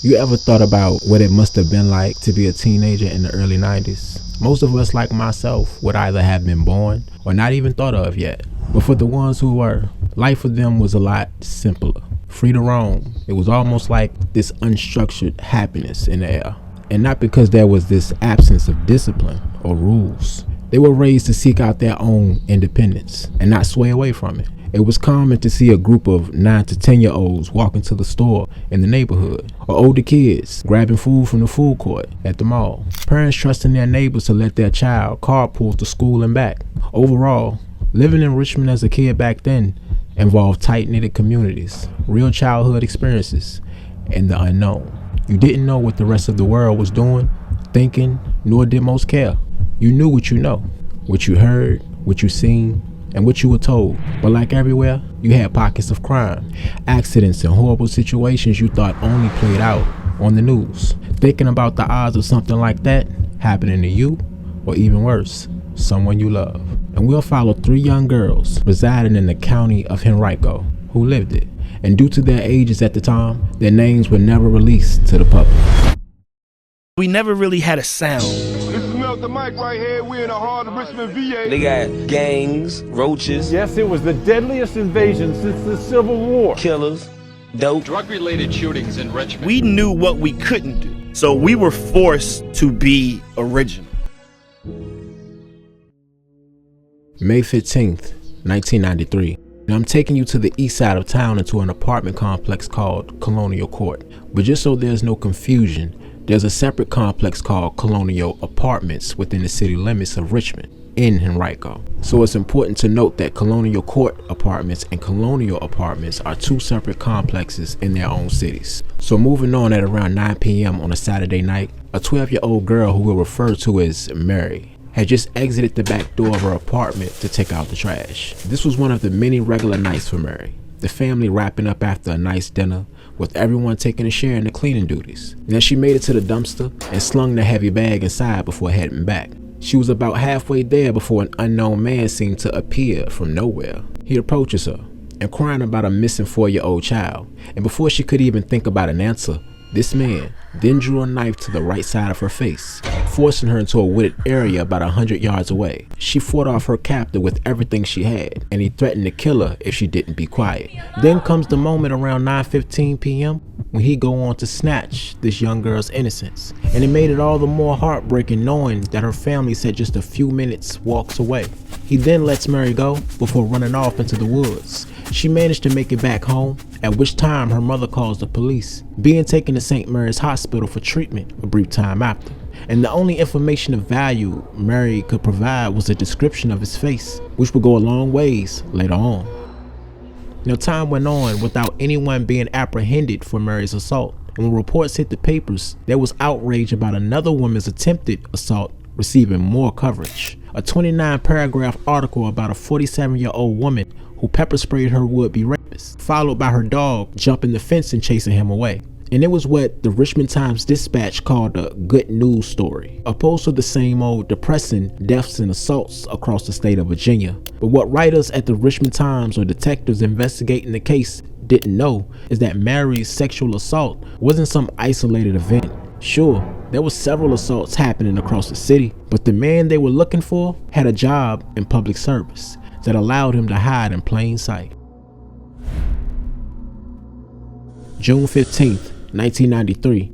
You ever thought about what it must have been like to be a teenager in the early 90s? Most of us, like myself, would either have been born or not even thought of yet. But for the ones who were, life for them was a lot simpler. Free to roam. It was almost like this unstructured happiness in the air. And not because there was this absence of discipline or rules. They were raised to seek out their own independence and not sway away from it. It was common to see a group of 9 to 10-year-olds walking to the store in the neighborhood, or older kids grabbing food from the food court at the mall. Parents trusting their neighbors to let their child carpool to school and back. Overall, living in Richmond as a kid back then involved tight-knitted communities, real childhood experiences, and the unknown. You didn't know what the rest of the world was doing, thinking, nor did most care. You knew what you know, what you heard, what you seen, and what you were told. But like everywhere, you had pockets of crime, accidents, and horrible situations you thought only played out on the news. Thinking about the odds of something like that happening to you, or even worse, someone you love. And we'll follow 3 young girls residing in the county of Henrico who lived it. And due to their ages at the time, their names were never released to the public. We never really had a sound. This is the mic right here. We're in the heart of Richmond, VA. They got gangs, roaches. Yes, it was the deadliest invasion since the Civil War. Killers, dope. Drug-related shootings in Richmond. We knew what we couldn't do, so we were forced to be original. May 15th, 1993. Now I'm taking you to the east side of town into an apartment complex called Colonial Court. But just so there's no confusion, there's a separate complex called Colonial Apartments within the city limits of Richmond in Henrico. So it's important to note that Colonial Court Apartments and Colonial Apartments are 2 separate complexes in their own cities. So moving on, at around 9 p.m. on a Saturday night, a 12-year-old girl who we'll refer to as Mary had just exited the back door of her apartment to take out the trash. This was one of the many regular nights for Mary. The family wrapping up after a nice dinner, with everyone taking a share in the cleaning duties. Then she made it to the dumpster and slung the heavy bag inside before heading back. She was about halfway there before an unknown man seemed to appear from nowhere. He approaches her, inquiring about a missing 4-year-old child, and before she could even think about an answer, this man then drew a knife to the right side of her face, forcing her into a wooded area about 100 yards away. She fought off her captor with everything she had, and he threatened to kill her if she didn't be quiet. Then comes the moment around 9:15 p.m. when he go on to snatch this young girl's innocence. And it made it all the more heartbreaking knowing that her family said just a few minutes walks away. He then lets Mary go before running off into the woods. She managed to make it back home, at which time her mother calls the police, being taken to St. Mary's Hospital for treatment a brief time after. And the only information of value Mary could provide was a description of his face, which would go a long ways later on. Now time went on without anyone being apprehended for Mary's assault, and when reports hit the papers, there was outrage about another woman's attempted assault receiving more coverage. A 29-paragraph article about a 47-year-old woman who pepper sprayed her would-be rapist, followed by her dog jumping the fence and chasing him away. And it was what the Richmond Times-Dispatch called a good news story, opposed to the same old depressing deaths and assaults across the state of Virginia. But what writers at the Richmond Times or detectives investigating the case didn't know is that Mary's sexual assault wasn't some isolated event. Sure, there were several assaults happening across the city, but the man they were looking for had a job in public service that allowed him to hide in plain sight. June 15th, 1993.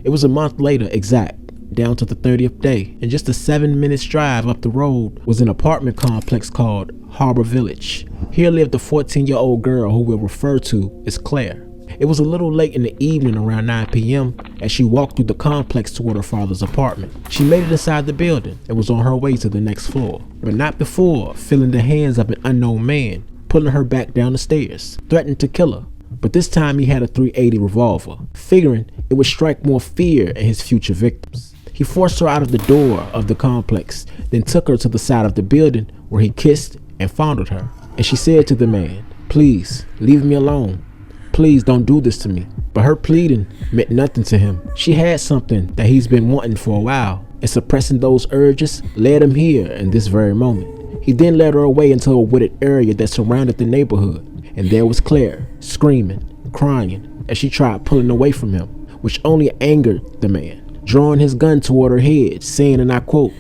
It was a month later exact, down to the 30th day, and just a 7 minutes drive up the road was an apartment complex called Harbor Village. Here lived a 14-year-old girl who we'll refer to as Claire. It was a little late in the evening, around 9 p.m. as she walked through the complex toward her father's apartment. She made it inside the building and was on her way to the next floor, but not before feeling the hands of an unknown man pulling her back down the stairs, threatening to kill her. But this time he had a .380 revolver, figuring it would strike more fear in his future victims. He forced her out of the door of the complex, then took her to the side of the building where he kissed and fondled her. And she said to the man, "Please, leave me alone. Please don't do this to me." But her pleading meant nothing to him. She had something that he's been wanting for a while, and suppressing those urges led him here in this very moment. He then led her away into a wooded area that surrounded the neighborhood, and there was Claire, screaming, crying, as she tried pulling away from him, which only angered the man, drawing his gun toward her head, saying, and I quote,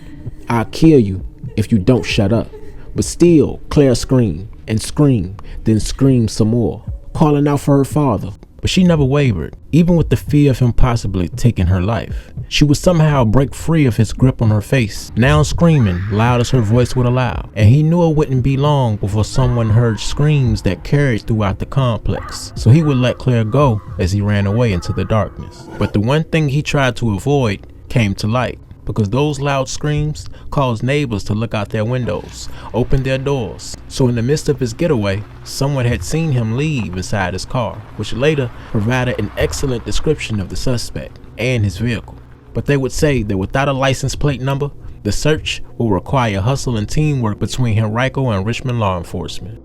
"I'll kill you if you don't shut up." But still, Claire screamed and screamed, then screamed some more, calling out for her father. But she never wavered, even with the fear of him possibly taking her life. She would somehow break free of his grip on her face, now screaming loud as her voice would allow. And he knew it wouldn't be long before someone heard screams that carried throughout the complex. So he would let Claire go as he ran away into the darkness. But the one thing he tried to avoid came to light, because those loud screams caused neighbors to look out their windows, open their doors. So in the midst of his getaway, someone had seen him leave inside his car, which later provided an excellent description of the suspect and his vehicle. But they would say that without a license plate number, the search will require hustle and teamwork between Henrico and Richmond law enforcement.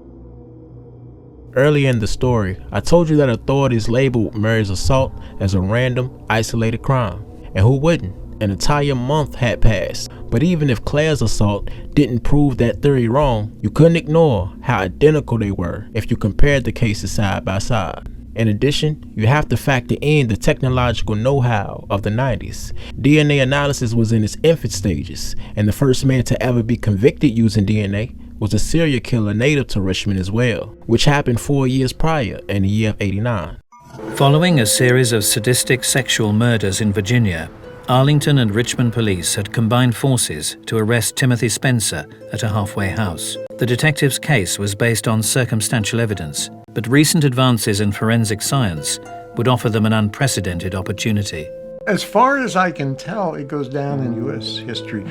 Earlier in the story, I told you that authorities labeled Mary's assault as a random, isolated crime. And who wouldn't? An entire month had passed, but even if Claire's assault didn't prove that theory wrong, you couldn't ignore how identical they were if you compared the cases side by side. In addition, you have to factor in the technological know-how of the 90s. DNA analysis was in its infant stages, and the first man to ever be convicted using DNA was a serial killer native to Richmond as well, which happened 4 years prior in the year of '89. Following a series of sadistic sexual murders in Virginia, Arlington and Richmond police had combined forces to arrest Timothy Spencer at a halfway house. The detective's case was based on circumstantial evidence, but recent advances in forensic science would offer them an unprecedented opportunity. As far as I can tell, it goes down in U.S. history.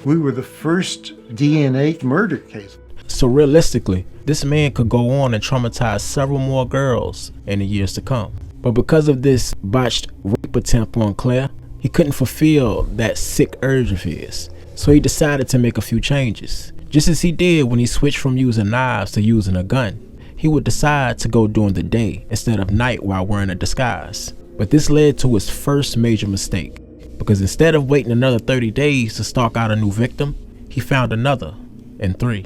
We were the first DNA murder case. So realistically, this man could go on and traumatize several more girls in the years to come. But because of this botched rape attempt on Claire, he couldn't fulfill that sick urge of his. So he decided to make a few changes. Just as he did when he switched from using knives to using a gun, he would decide to go during the day instead of night while wearing a disguise. But this led to his first major mistake, because instead of waiting another 30 days to stalk out a new victim, he found another in 3.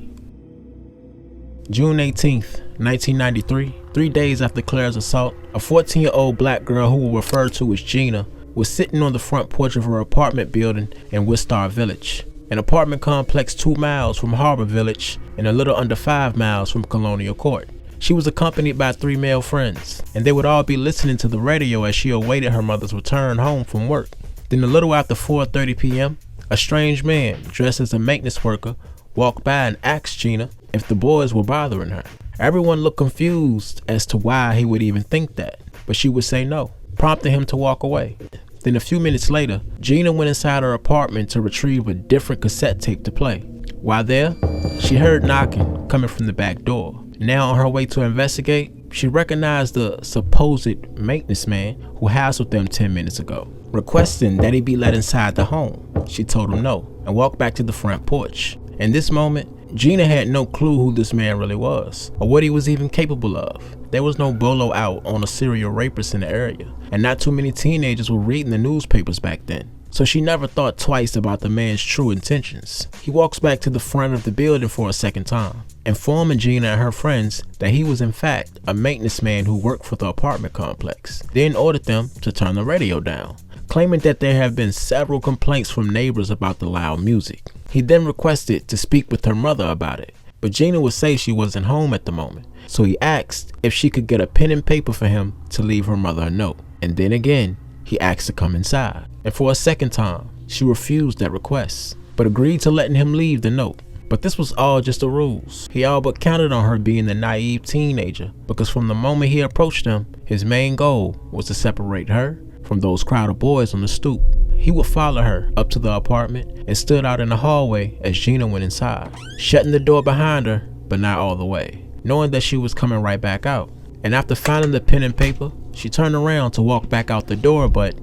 June 18th, 1993, 3 days after Claire's assault, a 14-year-old black girl who we'll refer to as Gina was sitting on the front porch of her apartment building in Wistar Village, an apartment complex 2 miles from Harbor Village and a little under 5 miles from Colonial Court. She was accompanied by 3 male friends, and they would all be listening to the radio as she awaited her mother's return home from work. Then a little after 4:30 p.m., a strange man dressed as a maintenance worker walked by and asked Gina if the boys were bothering her. Everyone looked confused as to why he would even think that, but she would say no, prompting him to walk away. Then a few minutes later, Gina went inside her apartment to retrieve a different cassette tape to play. While there, she heard knocking coming from the back door. Now on her way to investigate, she recognized the supposed maintenance man who hassled them 10 minutes ago, requesting that he be let inside the home. She told him no and walked back to the front porch. In this moment, Gina had no clue who this man really was or what he was even capable of. There was no bolo out on a serial rapist in the area, and not too many teenagers were reading the newspapers back then. So she never thought twice about the man's true intentions. He walks back to the front of the building for a second time, informing Gina and her friends that he was in fact a maintenance man who worked for the apartment complex, then ordered them to turn the radio down, claiming that there have been several complaints from neighbors about the loud music. He then requested to speak with her mother about it, but Gina would say she wasn't home at the moment, so he asked if she could get a pen and paper for him to leave her mother a note. And then again, he asked to come inside, and for a second time, she refused that request, but agreed to letting him leave the note. But this was all just a ruse. He all but counted on her being the naive teenager, because from the moment he approached them, his main goal was to separate her from those crowd of boys on the stoop. He would follow her up to the apartment and stood out in the hallway as Gina went inside, shutting the door behind her, but not all the way, knowing that she was coming right back out. And after finding the pen and paper, she turned around to walk back out the door, but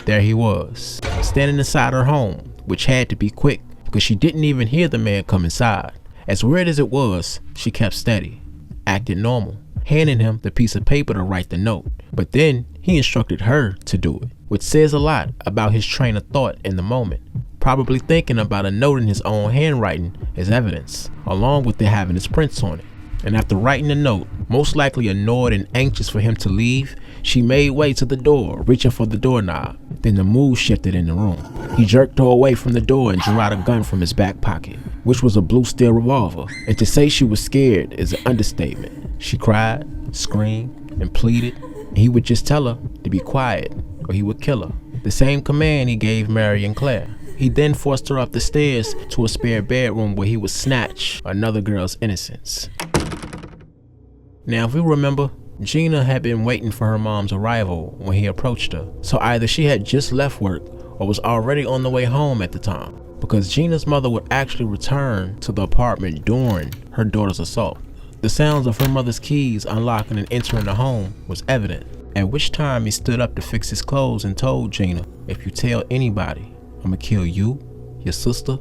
there he was, standing inside her home, which had to be quick because she didn't even hear the man come inside. As weird as it was, she kept steady, acted normal, handing him the piece of paper to write the note. But then he instructed her to do it, which says a lot about his train of thought in the moment, probably thinking about a note in his own handwriting as evidence, along with it having his prints on it. And after writing the note, most likely annoyed and anxious for him to leave, She made way to the door, reaching for the doorknob. Then the mood shifted in the room. He jerked her away from the door and drew out a gun from his back pocket, which was a blue steel revolver. And to say she was scared is an understatement. She cried, screamed, and pleaded, and he would just tell her to be quiet or he would kill her. The same command he gave Mary and Claire. He then forced her up the stairs to a spare bedroom where he would snatch another girl's innocence. Now, if we remember, Gina had been waiting for her mom's arrival when he approached her. So either she had just left work or was already on the way home at the time, because Gina's mother would actually return to the apartment during her daughter's assault. The sounds of her mother's keys unlocking and entering the home was evident, at which time he stood up to fix his clothes and told Gina, "If you tell anybody, I'm gonna kill you, your sister,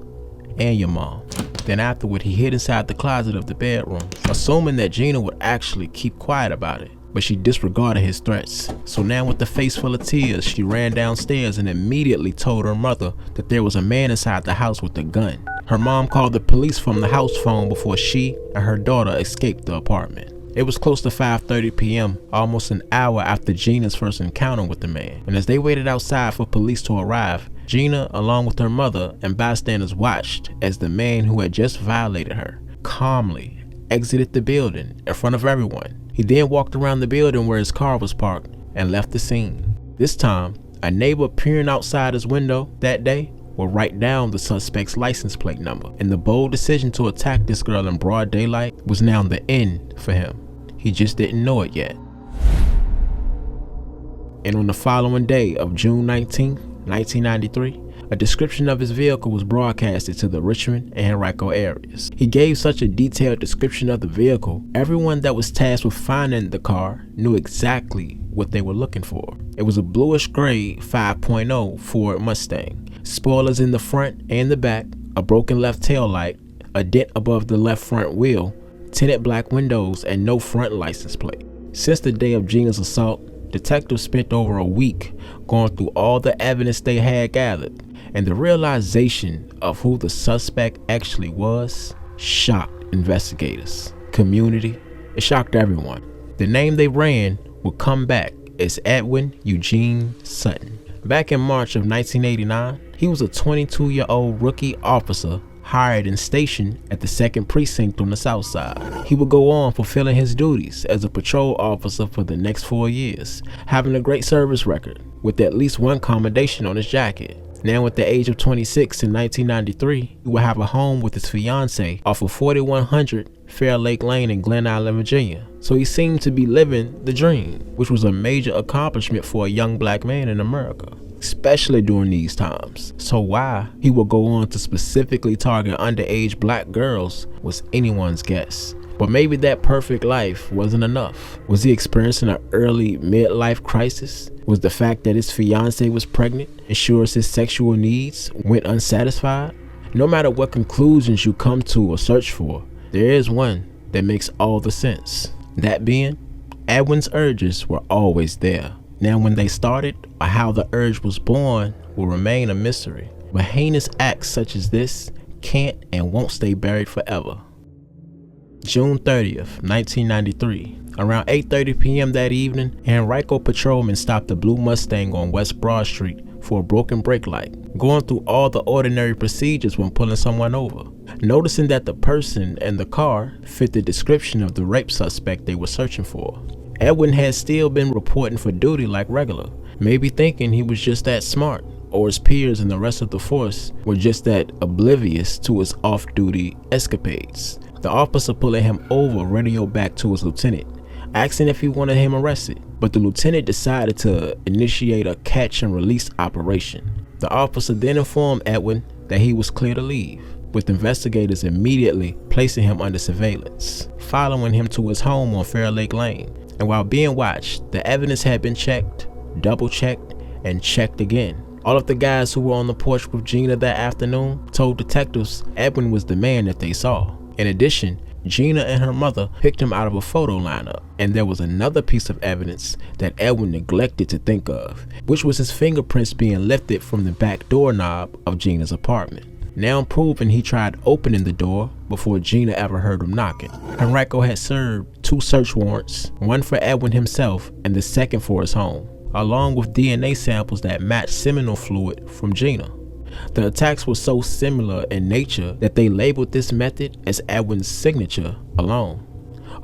and your mom." Then afterward, he hid inside the closet of the bedroom, assuming that Gina would actually keep quiet about it, but she disregarded his threats. So now with the face full of tears, she ran downstairs and immediately told her mother that there was a man inside the house with a gun. Her mom called the police from the house phone before she and her daughter escaped the apartment. It was close to 5:30 p.m., almost an hour after Gina's first encounter with the man. And as they waited outside for police to arrive, Gina, along with her mother and bystanders, watched as the man who had just violated her calmly exited the building in front of everyone. He then walked around the building where his car was parked and left the scene. This time, a neighbor peering outside his window that day will write down the suspect's license plate number, and the bold decision to attack this girl in broad daylight was now the end for him. He just didn't know it yet. And on the following day of June 19th, 1993, a description of his vehicle was broadcasted to the Richmond and Henrico areas. He gave such a detailed description of the vehicle, everyone that was tasked with finding the car knew exactly what they were looking for. It was a bluish gray 5.0 Ford Mustang. Spoilers in the front and the back, a broken left tail light, a dent above the left front wheel, tinted black windows, and no front license plate. Since the day of Gina's assault, detectives spent over a week going through all the evidence they had gathered, and the realization of who the suspect actually was shocked investigators, community, it shocked everyone. The name they ran would come back as Edwin Eugene Sutton. Back in March of 1989, he was a 22-year-old rookie officer hired and stationed at the 2nd Precinct on the South Side. He would go on fulfilling his duties as a patrol officer for the next 4 years, having a great service record with at least one commendation on his jacket. Now at the age of 26 in 1993, he would have a home with his fiancée off of 4100 Fair Lake Lane in Glen Island, Virginia. So he seemed to be living the dream, which was a major accomplishment for a young black man in America, especially during these times. So why he would go on to specifically target underage black girls was anyone's guess. But maybe that perfect life wasn't enough. Was he experiencing an early midlife crisis? Was the fact that his fiancée was pregnant ensures his sexual needs went unsatisfied? No matter what conclusions you come to or search for, there is one that makes all the sense. That being, Edwin's urges were always there. Now when they started or how the urge was born will remain a mystery. But heinous acts such as this can't and won't stay buried forever. June 30th, 1993. Around 8:30 p.m. that evening, Henrico patrolmen stopped a blue Mustang on West Broad Street for a broken brake light, going through all the ordinary procedures when pulling someone over. Noticing that the person and the car fit the description of the rape suspect they were searching for. Edwin had still been reporting for duty like regular, maybe thinking he was just that smart, or his peers and the rest of the force were just that oblivious to his off-duty escapades. The officer pulling him over radioed back to his lieutenant, asking if he wanted him arrested, but the lieutenant decided to initiate a catch and release operation. The officer then informed Edwin that he was clear to leave, with investigators immediately placing him under surveillance, following him to his home on Fair Lake Lane. And while being watched, the evidence had been checked, double-checked, and checked again. All of the guys who were on the porch with Gina that afternoon told detectives Edwin was the man that they saw. In addition, Gina and her mother picked him out of a photo lineup, and there was another piece of evidence that Edwin neglected to think of, which was his fingerprints being lifted from the back doorknob of Gina's apartment. now proving he tried opening the door before Gina ever heard him knocking. Henrico had served 2 search warrants, one for Edwin himself and the second for his home, along with DNA samples that matched seminal fluid from Gina. The attacks were so similar in nature that they labeled this method as Edwin's signature alone.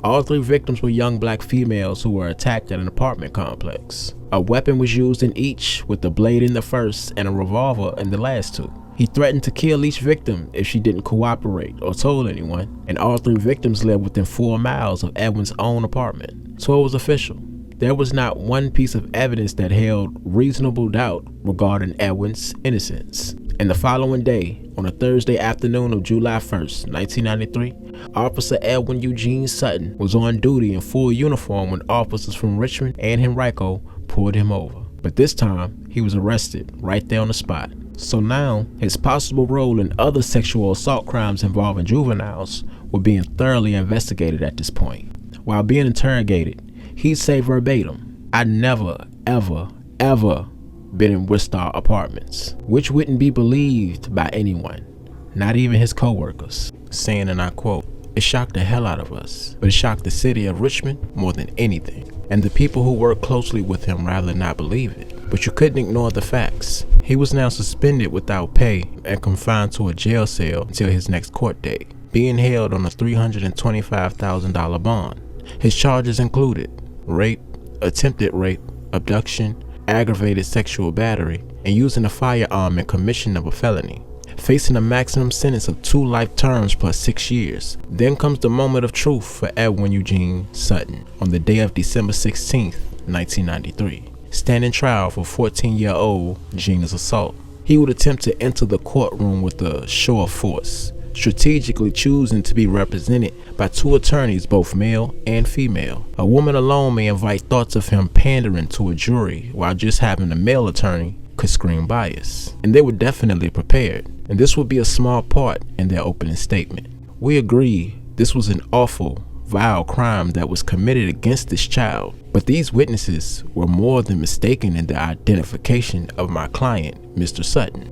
All 3 victims were young black females who were attacked at an apartment complex. A weapon was used in each, with a blade in the first and a revolver in the last 2. He threatened to kill each victim if she didn't cooperate or told anyone, and all 3 victims lived within 4 miles of Edwin's own apartment. So it was official. There was not one piece of evidence that held reasonable doubt regarding Edwin's innocence. And the following day, on a Thursday afternoon of July 1st, 1993, Officer Edwin Eugene Sutton was on duty in full uniform when officers from Richmond and Henrico pulled him over. But this time, he was arrested right there on the spot. So now, his possible role in other sexual assault crimes involving juveniles were being thoroughly investigated at this point. While being interrogated, he'd say verbatim, "I never, ever, ever been in Wistar Apartments," which wouldn't be believed by anyone, not even his co-workers, saying, and I quote, "It shocked the hell out of us, but it shocked the city of Richmond more than anything, and the people who worked closely with him rather not believe it. But you couldn't ignore the facts. He was now suspended without pay and confined to a jail cell until his next court date, being held on a $325,000 bond. His charges included rape, attempted rape, abduction, aggravated sexual battery, and using a firearm in commission of a felony, facing a maximum sentence of 2 life terms plus 6 years. Then comes the moment of truth for Edwin Eugene Sutton on the day of December 16th, 1993, standing trial for 14-year-old Gina's assault. He would attempt to enter the courtroom with a show of force, strategically choosing to be represented by 2 attorneys, both male and female. A woman alone may invite thoughts of him pandering to a jury, while just having a male attorney could scream bias. And they were definitely prepared, and this would be a small part in their opening statement. "We agree this was an awful, vile crime that was committed against this child, but these witnesses were more than mistaken in their identification of my client, Mr. Sutton."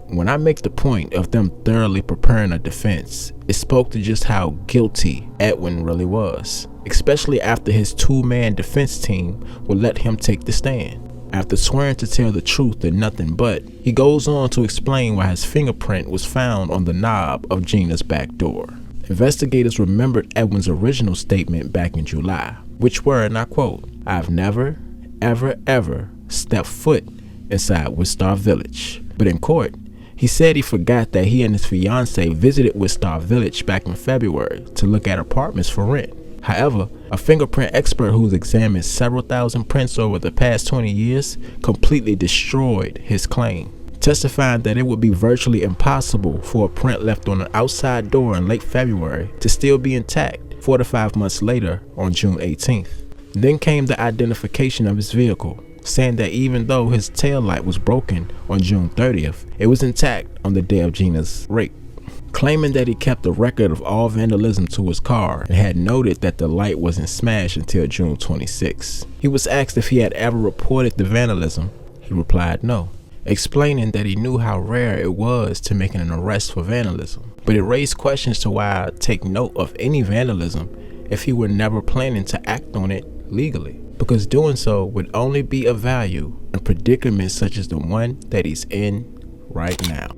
When I make the point of them thoroughly preparing a defense, it spoke to just how guilty Edwin really was, especially after his 2-man defense team would let him take the stand. After swearing to tell the truth and nothing but, he goes on to explain why his fingerprint was found on the knob of Gina's back door. Investigators remembered Edwin's original statement back in July, which were, and I quote, "I've never, ever, ever stepped foot inside Wistar Village." But in court, he said he forgot that he and his fiancée visited Wistar Village back in February to look at apartments for rent. However, a fingerprint expert who's examined several thousand prints over the past 20 years completely destroyed his claim, testifying that it would be virtually impossible for a print left on an outside door in late February to still be intact 4 to 5 months later on June 18th. Then came the identification of his vehicle, saying that even though his taillight was broken on June 30th, it was intact on the day of Gina's rape. Claiming that he kept a record of all vandalism to his car and had noted that the light wasn't smashed until June 26. He was asked if he had ever reported the vandalism. He replied no, explaining that he knew how rare it was to make an arrest for vandalism. But it raised questions to why I'd take note of any vandalism if he were never planning to act on it legally, because doing so would only be of value in predicaments such as the one that he's in right now.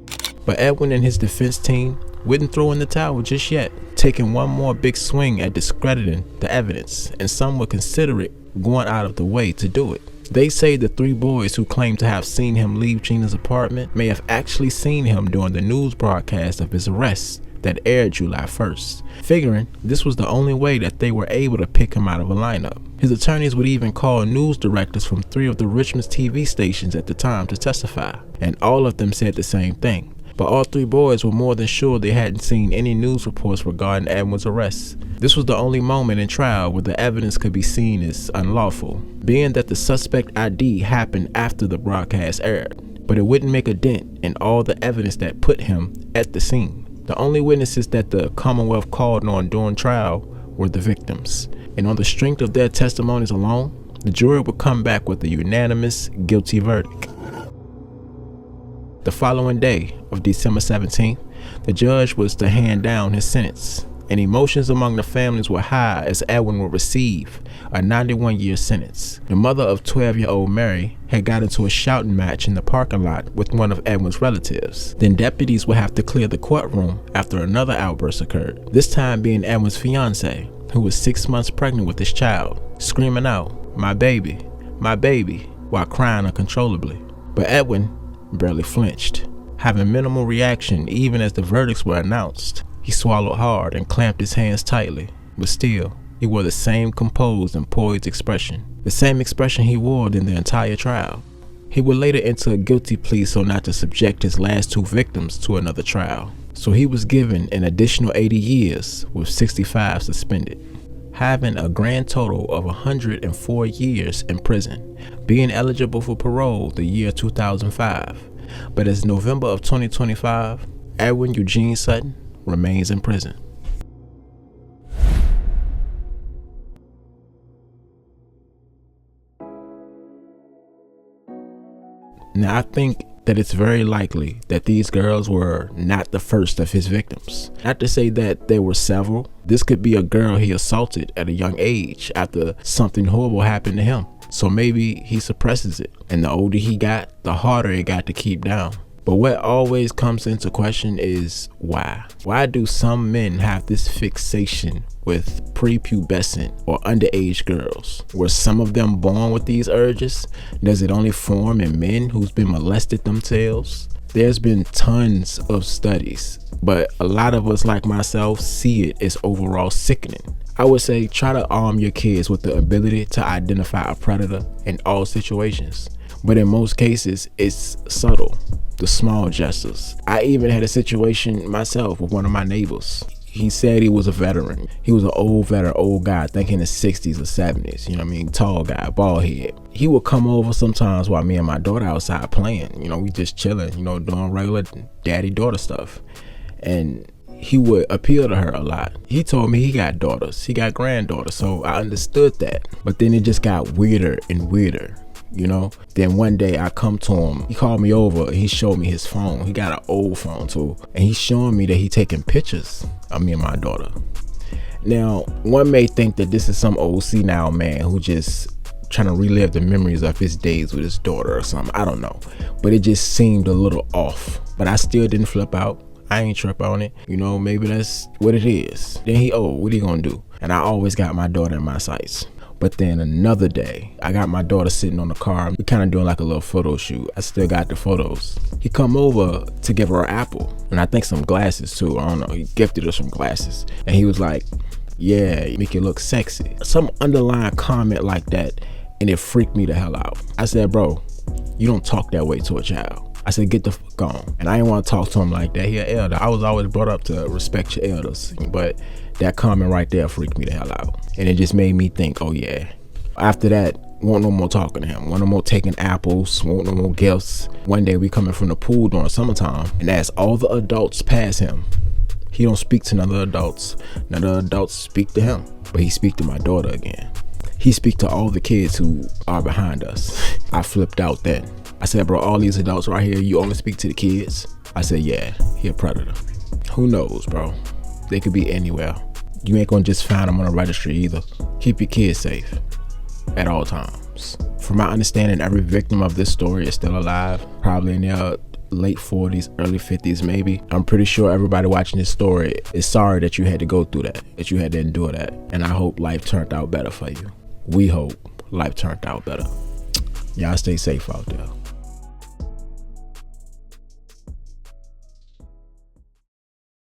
But Edwin and his defense team wouldn't throw in the towel just yet, taking one more big swing at discrediting the evidence, and some would consider it going out of the way to do it. They say the 3 boys who claim to have seen him leave Gina's apartment may have actually seen him during the news broadcast of his arrest that aired July 1st, figuring this was the only way that they were able to pick him out of a lineup. His attorneys would even call news directors from 3 of the Richmond's TV stations at the time to testify, and all of them said the same thing. But all 3 boys were more than sure they hadn't seen any news reports regarding Edwin's arrest. This was the only moment in trial where the evidence could be seen as unlawful, being that the suspect ID happened after the broadcast aired, but it wouldn't make a dent in all the evidence that put him at the scene. The only witnesses that the Commonwealth called on during trial were the victims, and on the strength of their testimonies alone, the jury would come back with a unanimous guilty verdict. The following day of December 17th, The judge was to hand down his sentence, and emotions among the families were high as Edwin would receive a 91-year sentence. The mother of 12-year-old Mary had got into a shouting match in the parking lot with one of Edwin's relatives. Then deputies would have to clear the courtroom after another outburst occurred, this time being Edwin's fiancée, who was 6 months pregnant with his child, screaming out, my baby," while crying uncontrollably. But Edwin barely flinched, having minimal reaction even as the verdicts were announced. He swallowed hard and clamped his hands tightly, but still, he wore the same composed and poised expression, the same expression he wore in the entire trial. He would later enter a guilty plea so not to subject his last 2 victims to another trial. So he was given an additional 80 years with 65 suspended, having a grand total of 104 years in prison, being eligible for parole the year 2005. But as November of 2025, Edwin Eugene Sutton remains in prison. Now, I think that it's very likely that these girls were not the first of his victims. Not to say that there were several. This could be a girl he assaulted at a young age after something horrible happened to him. So maybe he suppresses it, and the older he got, the harder it got to keep down. But what always comes into question is why? Why do some men have this fixation with prepubescent or underage girls? Were some of them born with these urges? Does it only form in men who's been molested themselves? There's been tons of studies, but a lot of us like myself see it as overall sickening. I would say try to arm your kids with the ability to identify a predator in all situations. But in most cases, it's subtle, the small gestures. I even had a situation myself with one of my neighbors. He said he was a veteran. He was an old veteran, old guy, I think in his 60s or 70s, you know what I mean? Tall guy, bald head. He would come over sometimes while me and my daughter outside playing. You know, we just chilling, you know, doing regular daddy-daughter stuff. And he would appeal to her a lot. He told me he got daughters, he got granddaughters, so I understood that. But then it just got weirder and weirder. You know, then one day I come to him, he called me over, he showed me his phone. He got an old phone too, and he's showing me that he taking pictures of me and my daughter. Now, one may think that this is some old senile man who just trying to relive the memories of his days with his daughter or something. I don't know, but it just seemed a little off. But I still didn't flip out. I ain't trip on it. You know, maybe that's what it is. Then he old, what are you gonna do? And I always got my daughter in my sights. But then another day, I got my daughter sitting on the car. We kind of doing like a little photo shoot. I still got the photos. He come over to give her an apple, and I think some glasses too. I don't know, he gifted her some glasses. And he was like, yeah, you make you look sexy. Some underlying comment like that, and it freaked me the hell out. I said, bro, you don't talk that way to a child. I said, get the fuck on. And I didn't want to talk to him like that. He an elder. I was always brought up to respect your elders. But that comment right there freaked me the hell out. And it just made me think, oh yeah. After that, won't no more talking to him. Won't no more taking apples. Won't no more gifts. One day we coming from the pool during summertime. And as all the adults pass him, he don't speak to none of the adults. None of the adults speak to him. But he speak to my daughter again. He speak to all the kids who are behind us. I flipped out then. I said, bro, all these adults right here, you only speak to the kids? I said, yeah, he a predator. Who knows, bro? They could be anywhere. You ain't gonna just find them on a registry either. Keep your kids safe at all times. From my understanding, every victim of this story is still alive, probably in their late 40s, early 50s maybe. I'm pretty sure everybody watching this story is sorry that you had to go through that you had to endure that. And I hope life turned out better for you. We hope life turned out better. Y'all stay safe out there.